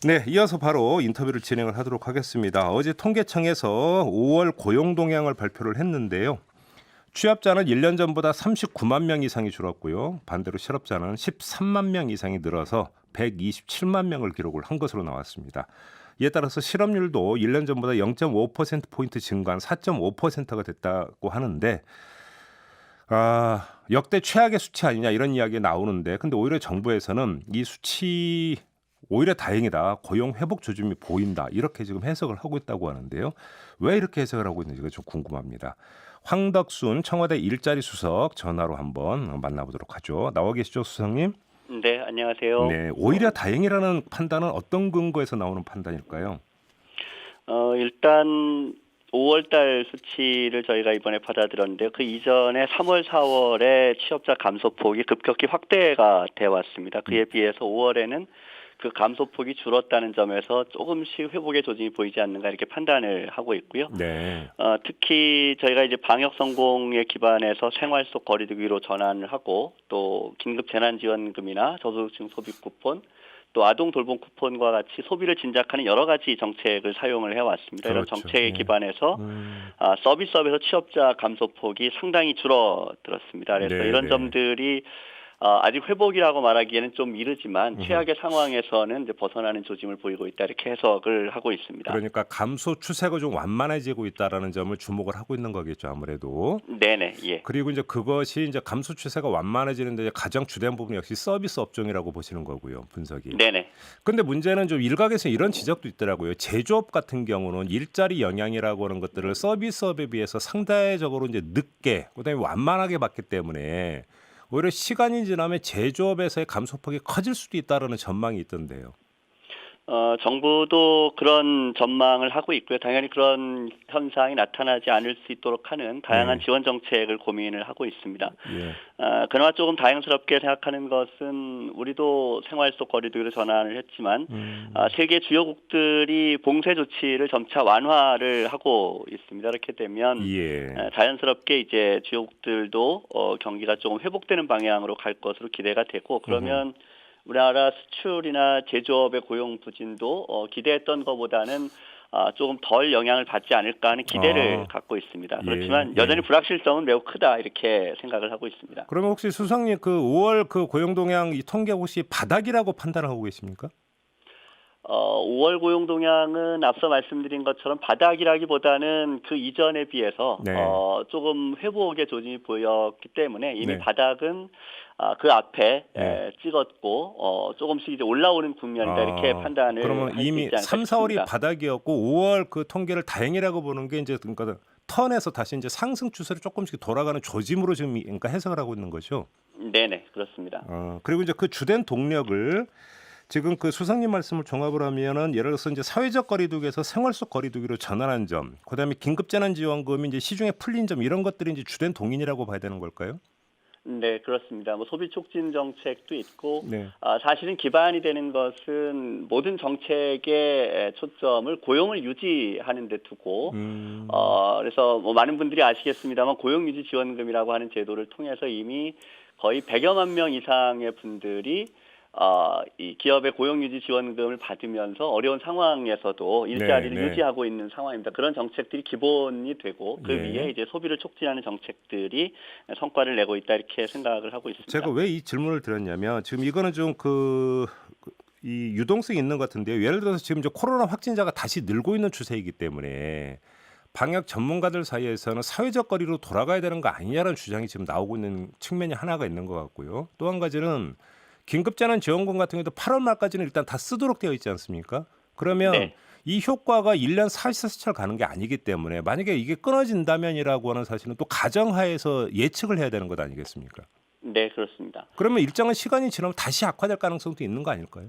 네, 이어서 바로 인터뷰를 진행을 하도록 하겠습니다. 어제 통계청에서 5월 고용 동향을 발표를 했는데요. 취업자는 1년 전보다 39만 명 이상이 줄었고요. 반대로 실업자는 13만 명 이상이 늘어서 127만 명을 기록을 한 것으로 나왔습니다. 이에 따라서 실업률도 1년 전보다 0.5%포인트 증가한 4.5%가 됐다고 하는데 역대 최악의 수치 아니냐 이런 이야기가 나오는데 근데 오히려 정부에서는 이 수치 오히려 다행이다. 고용 회복 조짐이 보인다. 이렇게 지금 해석을 하고 있다고 하는데요. 왜 이렇게 해석을 하고 있는지가 좀 궁금합니다. 황덕순 청와대 일자리 수석 전화로 한번 만나보도록 하죠. 나와 계시죠, 수석님? 네, 안녕하세요. 네, 오히려 다행이라는 판단은 어떤 근거에서 나오는 판단일까요? 일단 5월 달 수치를 저희가 이번에 받아들었는데요. 그 이전에 3월, 4월에 취업자 감소폭이 급격히 확대가 돼 왔습니다. 그에 비해서 5월에는 그 감소폭이 줄었다는 점에서 조금씩 회복의 조짐이 보이지 않는가 이렇게 판단을 하고 있고요. 네. 특히 저희가 이제 방역 성공에 기반해서 생활 속 거리두기로 전환을 하고 또 긴급 재난지원금이나 저소득층 소비 쿠폰 또 아동 돌봄 쿠폰과 같이 소비를 진작하는 여러 가지 정책을 사용을 해왔습니다. 이런 그렇죠. 정책에 예. 기반해서 서비스업에서 취업자 감소폭이 상당히 줄어들었습니다. 그래서 네, 이런 네. 점들이 아직 회복이라고 말하기에는 좀 이르지만 최악의 상황에서는 이제 벗어나는 조짐을 보이고 있다 이렇게 해석을 하고 있습니다. 그러니까 감소 추세가 좀 완만해지고 있다라는 점을 주목을 하고 있는 거겠죠, 아무래도. 네네, 예. 그리고 이제 그것이 이제 감소 추세가 완만해지는데 가장 주된 부분이 역시 서비스 업종이라고 보시는 거고요, 분석이. 네네. 근데 문제는 좀 일각에서 이런 지적도 있더라고요. 제조업 같은 경우는 일자리 영향이라고 하는 것들을 서비스업에 비해서 상대적으로 이제 늦게, 그다음에 완만하게 봤기 때문에 오히려 시간이 지나면 제조업에서의 감소폭이 커질 수도 있다라는 전망이 있던데요. 정부도 그런 전망을 하고 있고요. 당연히 그런 현상이 나타나지 않을 수 있도록 하는 다양한 네. 지원 정책을 고민을 하고 있습니다. 예. 그나마 조금 다행스럽게 생각하는 것은 우리도 생활 속 거리두기로 전환을 했지만 세계 주요국들이 봉쇄 조치를 점차 완화를 하고 있습니다. 이렇게 되면 예. 자연스럽게 이제 주요국들도 경기가 조금 회복되는 방향으로 갈 것으로 기대가 되고 그러면 우리나라 수출이나 제조업의 고용 부진도 기대했던 것보다는 조금 덜 영향을 받지 않을까 하는 기대를 아, 갖고 있습니다. 예, 그렇지만 예. 여전히 불확실성은 매우 크다 이렇게 생각을 하고 있습니다. 그러면 혹시 수석님 그 5월 그 고용 동향 이 통계 혹시 바닥이라고 판단하고 계십니까? 5월 고용 동향은 앞서 말씀드린 것처럼 바닥이라기보다는 그 이전에 비해서 네. 조금 회복의 조짐이 보였기 때문에 이미 네. 바닥은 그 앞에 네. 찍었고 조금씩 이제 올라오는 국면이다 이렇게 판단을 그러면 할 수 이미 있지 않을까 3, 4월이 싶습니다. 바닥이었고 5월 그 통계를 다행이라고 보는 게 이제 그러니까 턴에서 다시 이제 상승 추세로 조금씩 돌아가는 조짐으로 지금 그러니까 해석을 하고 있는 거죠. 네네, 그렇습니다. 그리고 이제 그 주된 동력을 지금 그 수석님 말씀을 종합을 하면은 예를 들어서 이제 사회적 거리두기에서 생활 속 거리두기로 전환한 점, 그다음에 긴급재난지원금이 이제 시중에 풀린 점 이런 것들이 이제 주된 동인이라고 봐야 되는 걸까요? 네, 그렇습니다. 뭐 소비 촉진 정책도 있고, 네. 사실은 기반이 되는 것은 모든 정책의 초점을 고용을 유지하는 데 두고, 음. 그래서 뭐 많은 분들이 아시겠습니다만 고용유지 지원금이라고 하는 제도를 통해서 이미 거의 100여만 명 이상의 분들이 이 기업의 고용유지 지원금을 받으면서 어려운 상황에서도 네, 일자리를 네. 유지하고 있는 상황입니다. 그런 정책들이 기본이 되고 그 위에 예. 이제 소비를 촉진하는 정책들이 성과를 내고 있다 이렇게 생각을 하고 제가 있습니다. 왜 이 질문을 드렸냐면 지금 이거는 좀 이 유동성이 있는 것 같은데요. 예를 들어서 지금 이제 코로나 확진자가 다시 늘고 있는 추세이기 때문에 방역 전문가들 사이에서는 사회적 거리로 돌아가야 되는 거 아니냐라는 주장이 지금 나오고 있는 측면이 하나가 있는 것 같고요. 또 한 가지는 긴급재난지원금 같은 경우도 8월 말까지는 일단 다 쓰도록 되어 있지 않습니까? 그러면 네, 이 효과가 1년 사시사철 가는 게 아니기 때문에 만약에 이게 끊어진다면이라고 하는 사실은 또 가정하에서 예측을 해야 되는 것 아니겠습니까? 네, 그렇습니다. 그러면 일정한 시간이 지나면 다시 악화될 가능성도 있는 거 아닐까요?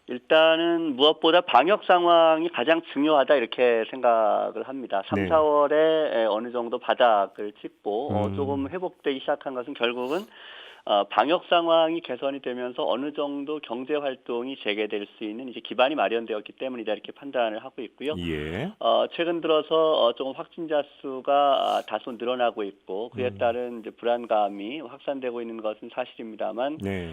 일단은 무엇보다 방역 상황이 가장 중요하다 이렇게 생각을 합니다. 3, 네. 4월에 어느 정도 바닥을 찍고 조금 음. 회복되기 시작한 것은 결국은 방역 상황이 개선이 되면서 어느 정도 경제 활동이 재개될 수 있는 이제 기반이 마련되었기 때문이다 이렇게 판단을 하고 있고요. 예. 최근 들어서 조금 확진자 수가 다소 늘어나고 있고 그에 따른 이제 불안감이 확산되고 있는 것은 사실입니다만 네.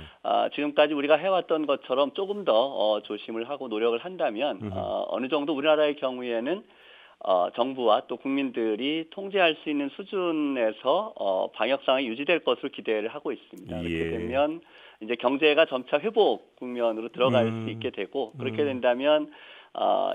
지금까지 우리가 해왔던 것처럼 조금 더 조심을 하고 노력을 한다면 어느 정도 우리나라의 경우에는 정부와 또 국민들이 통제할 수 있는 수준에서 방역 상황이 유지될 것으로 기대를 하고 있습니다. 예. 그렇게 되면 이제 경제가 점차 회복 국면으로 들어갈 수 있게 되고 그렇게 된다면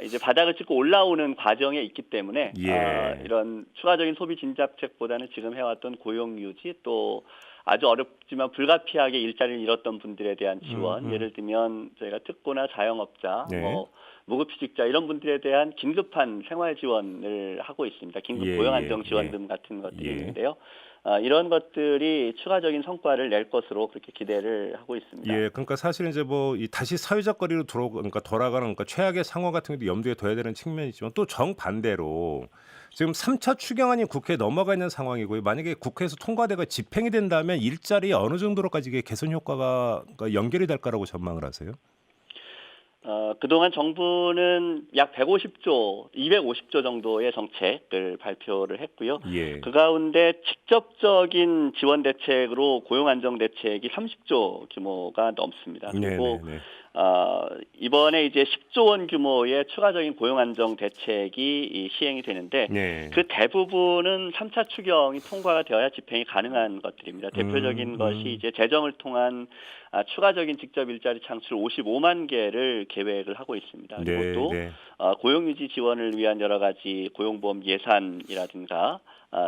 이제 바닥을 찍고 올라오는 과정에 있기 때문에 예. 이런 추가적인 소비 진작책보다는 지금 해왔던 고용 유지 또 아주 어렵지만 불가피하게 일자리를 잃었던 분들에 대한 지원, 예를 들면 저희가 특고나 자영업자, 네. 뭐 무급휴직자 이런 분들에 대한 긴급한 생활 지원을 하고 있습니다. 긴급 예, 고용 예, 안정 지원금 예. 같은 것들이 예. 있는데요. 이런 것들이 추가적인 성과를 낼 것으로 그렇게 기대를 하고 있습니다. 예, 그러니까 사실은 이제 뭐 이 다시 사회적 거리로 그러니까 돌아가는 그러니까 최악의 상황 같은 것도 염두에 둬야 되는 측면이 있지만 또 정반대로 지금 3차 추경안이 국회에 넘어가 있는 상황이고요. 만약에 국회에서 통과되고 집행이 된다면 일자리에 어느 정도로까지 이게 개선 효과가 그러니까 연결이 될 거라고 전망을 하세요? 그동안 정부는 약 150조, 250조 정도의 정책을 발표를 했고요. 예. 그 가운데 직접적인 지원 대책으로 고용 안정 대책이 30조 규모가 넘습니다. 그리고 네네네. 이번에 이제 10조 원 규모의 추가적인 고용 안정 대책이 시행이 되는데 네. 그 대부분은 3차 추경이 통과가 되어야 집행이 가능한 것들입니다. 대표적인 것이 이제 재정을 통한 추가적인 직접 일자리 창출 55만 개를 계획을 하고 있습니다. 그리고 네, 또 네. 고용유지 지원을 위한 여러 가지 고용보험 예산이라든가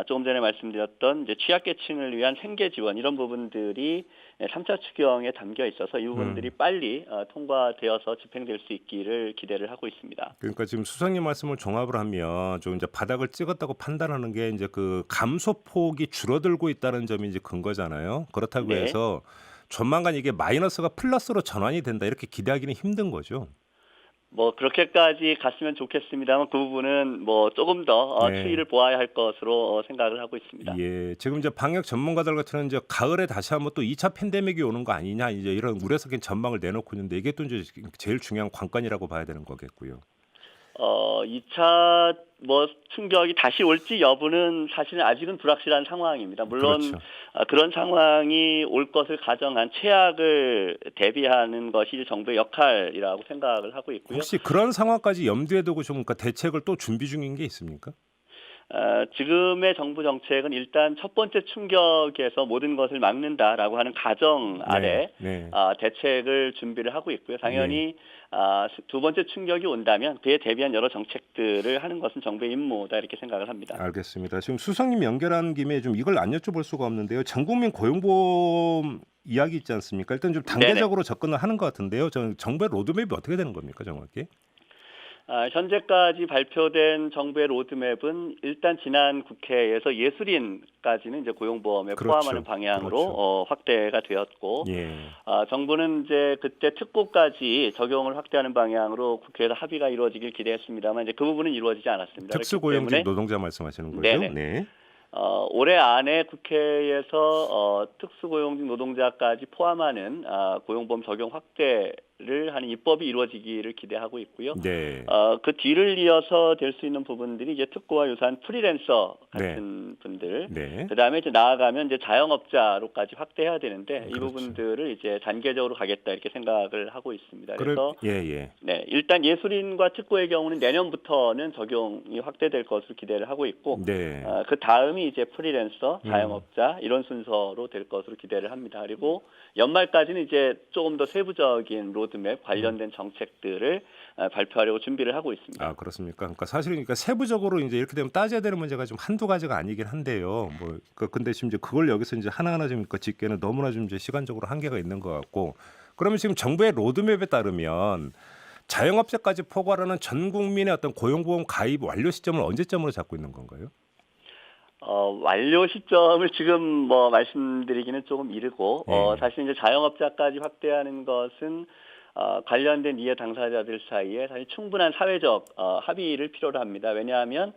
조금 전에 말씀드렸던 이제 취약계층을 위한 생계 지원 이런 부분들이 3차 추경에 담겨 있어서 이 부분들이 빨리 통과되어서 집행될 수 있기를 기대를 하고 있습니다. 그러니까 지금 수석님 말씀을 종합을 하면 좀 이제 바닥을 찍었다고 판단하는 게 이제 그 감소폭이 줄어들고 있다는 점이 이제 근거잖아요. 그렇다고 네. 해서 조만간 이게 마이너스가 플러스로 전환이 된다 이렇게 기대하기는 힘든 거죠. 뭐 그렇게까지 갔으면 좋겠습니다만 그 부분은 뭐 조금 더 네. 추이를 보아야 할 것으로 생각을 하고 있습니다. 예, 지금 이제 방역 전문가들 같은 경우는 이제 가을에 다시 한번 또 2차 팬데믹이 오는 거 아니냐 이제 이런 우려스러운 전망을 내놓고 있는데 이게 또 이제 제일 중요한 관건이라고 봐야 되는 거겠고요. 2차 뭐 충격이 다시 올지 여부는 사실은 아직은 불확실한 상황입니다. 물론 그렇죠. 그런 상황이 올 것을 가정한 최악을 대비하는 것이 정부의 역할이라고 생각을 하고 있고요. 혹시 그런 상황까지 염두에 두고 좀 그러니까 대책을 또 준비 중인 게 있습니까? 지금의 정부 정책은 일단 첫 번째 충격에서 모든 것을 막는다라고 하는 가정 아래 네. 대책을 준비를 하고 있고요. 당연히 두 번째 충격이 온다면 그에 대비한 여러 정책들을 하는 것은 정부의 임무다 이렇게 생각을 합니다. 알겠습니다. 지금 수석님 연결한 김에 좀 이걸 안 여쭤볼 수가 없는데요. 전국민 고용보험 이야기 있지 않습니까? 일단 좀 단계적으로 접근을 하는 것 같은데요. 정부의 로드맵이 어떻게 되는 겁니까, 정확히? 현재까지 발표된 정부의 로드맵은 일단 지난 국회에서 예술인까지는 이제 고용보험에 그렇죠. 포함하는 방향으로 확대가 되었고, 예. 정부는 이제 그때 특고까지 적용을 확대하는 방향으로 국회에서 합의가 이루어지길 기대했습니다만 이제 그 부분은 이루어지지 않았습니다. 특수고용직 노동자 말씀하시는 거죠? 네네. 네. 올해 안에 국회에서 특수고용직 노동자까지 포함하는 고용보험 적용 확대를 하는 입법이 이루어지기를 기대하고 있고요. 네. 그 뒤를 이어서 될 수 있는 부분들이 이제 특고와 유사한 프리랜서 같은 분들, 네. 그다음에 이제 나아가면 이제 자영업자로까지 확대해야 되는데 이 그렇죠. 부분들을 이제 단계적으로 가겠다 이렇게 생각을 하고 있습니다. 그래서 예. 네, 일단 예술인과 특고의 경우는 내년부터는 적용이 확대될 것으로 기대를 하고 있고, 네. 그 다음이 이제 프리랜서, 자영업자 이런 순서로 될 것으로 기대를 합니다. 그리고 연말까지는 이제 조금 더 세부적인 로드맵 관련된 정책들을 발표하려고 준비를 하고 있습니다. 아, 그렇습니까? 그러니까 사실 그러니까 세부적으로 이제 이렇게 되면 따져야 되는 문제가 좀 한두 가지가 아니긴 한데요. 뭐 근데 지금 이제 그걸 여기서 이제 하나하나 좀 짚기에는 너무나 좀 이제 시간적으로 한계가 있는 것 같고. 그러면 지금 정부의 로드맵에 따르면 자영업자까지 포괄하는 전 국민의 어떤 고용보험 가입 완료 시점을 언제점으로 잡고 있는 건가요? 완료 시점을 지금 뭐 말씀드리기는 조금 이르고, 네. 사실 이제 자영업자까지 확대하는 것은 관련된 이해 당사자들 사이에 사실 충분한 사회적 합의를 필요로 합니다. 왜냐하면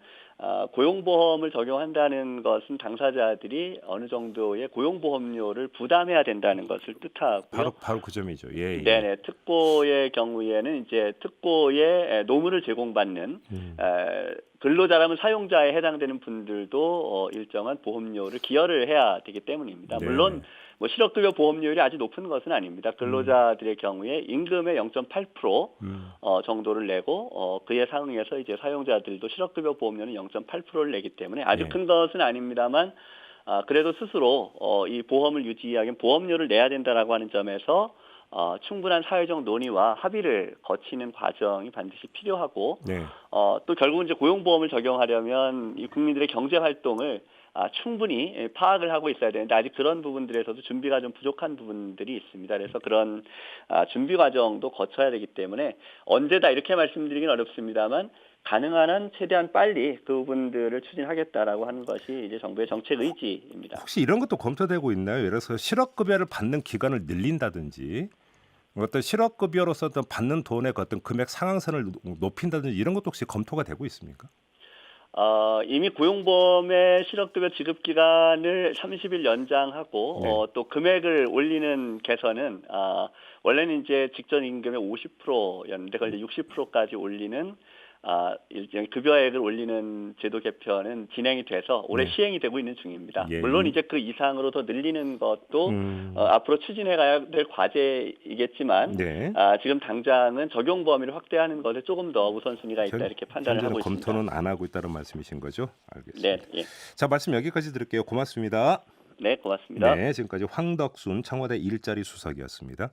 고용보험을 적용한다는 것은 당사자들이 어느 정도의 고용보험료를 부담해야 된다는 것을 뜻하고요. 바로 그 점이죠. 예, 예. 네네. 특보의 경우에는 이제 특보의 노무를 제공받는 근로자라면 사용자에 해당되는 분들도 일정한 보험료를 기여를 해야 되기 때문입니다. 네. 물론 뭐 실업급여 보험료율이 아주 높은 것은 아닙니다. 근로자들의 경우에 임금의 0.8% 정도를 내고 그에 상응해서 이제 사용자들도 실업급여 보험료는 0.8%를 내기 때문에 아주 네. 큰 것은 아닙니다만 그래도 스스로 이 보험을 유지하기 위한 보험료를 내야 된다라고 하는 점에서 충분한 사회적 논의와 합의를 거치는 과정이 반드시 필요하고 네. 또 결국은 이제 고용보험을 적용하려면 이 국민들의 경제 활동을 충분히 파악을 하고 있어야 되는데 아직 그런 부분들에서도 준비가 좀 부족한 부분들이 있습니다. 그래서 그런 준비 과정도 거쳐야 되기 때문에 언제다 이렇게 말씀드리긴 어렵습니다만 가능한 한 최대한 빨리 그 부분들을 추진하겠다라고 하는 것이 이제 정부의 정책 의지입니다. 혹시 이런 것도 검토되고 있나요? 예를 들어서 실업급여를 받는 기간을 늘린다든지 어떤 실업급여로서 어떤 받는 돈의 어떤 금액 상한선을 높인다든지 이런 것도 혹시 검토가 되고 있습니까? 이미 고용보험의 실업급여 지급 기간을 30일 연장하고 네. 또 금액을 올리는 개선은 원래는 이제 직전 임금의 50%였는데 그걸 이제 60%까지 올리는 일종의 급여액을 올리는 제도 개편은 진행이 돼서 올해 네. 시행이 되고 있는 중입니다. 예. 물론 이제 그 이상으로 더 늘리는 것도 앞으로 추진해 가야 될 과제이겠지만 네. 지금 당장은 적용 범위를 확대하는 것에 조금 더 우선순위가 있다 이렇게 판단을 하고 현재는 있습니다. 검토는 안 하고 있다는 말씀이신 거죠? 알겠습니다. 네, 예. 자, 말씀 여기까지 드릴게요. 고맙습니다. 네, 고맙습니다. 네, 지금까지 황덕순 청와대 일자리 수석이었습니다.